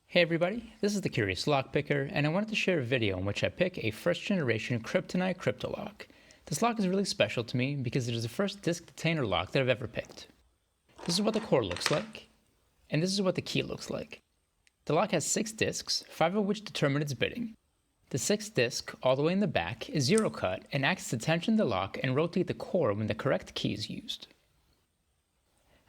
Hey everybody, this is the Curious Lock Picker, and I wanted to share a video in which I pick a first generation Kryptonite KryptoLok. This lock is really special to me because it is the first disc detainer lock that I've ever picked. This is what the core looks like, and this is what the key looks like. The lock has 6 discs, 5 of which determine its bidding. The 6th disc, all the way in the back, is zero cut and acts to tension the lock and rotate the core when the correct key is used.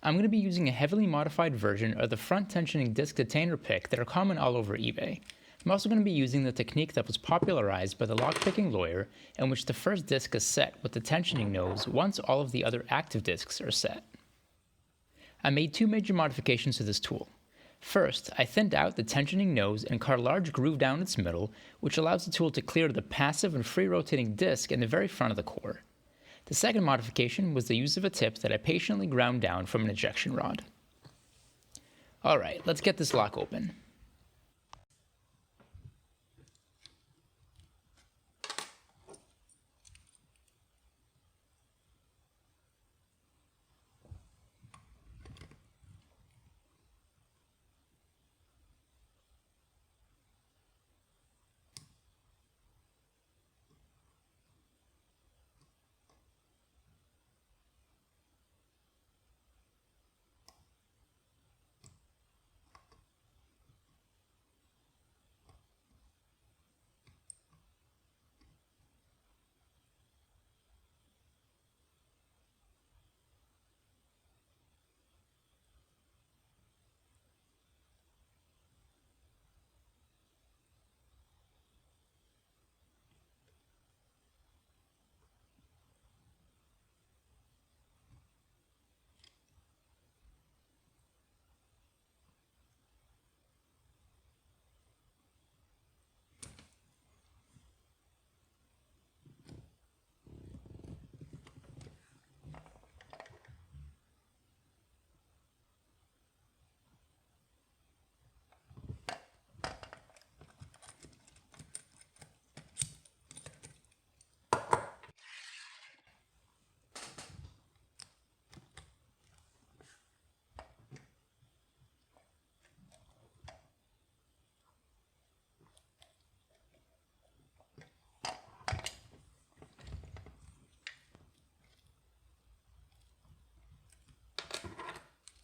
I'm going to be using a heavily modified version of the front tensioning disc detainer pick that are common all over eBay. I'm also going to be using the technique that was popularized by the lockpicking lawyer, in which the first disc is set with the tensioning nose once all of the other active discs are set. I made 2 major modifications to this tool. First, I thinned out the tensioning nose and cut a large groove down its middle, which allows the tool to clear the passive and free rotating disc in the very front of the core. The second modification was the use of a tip that I patiently ground down from an ejection rod. Alright, let's get this lock open.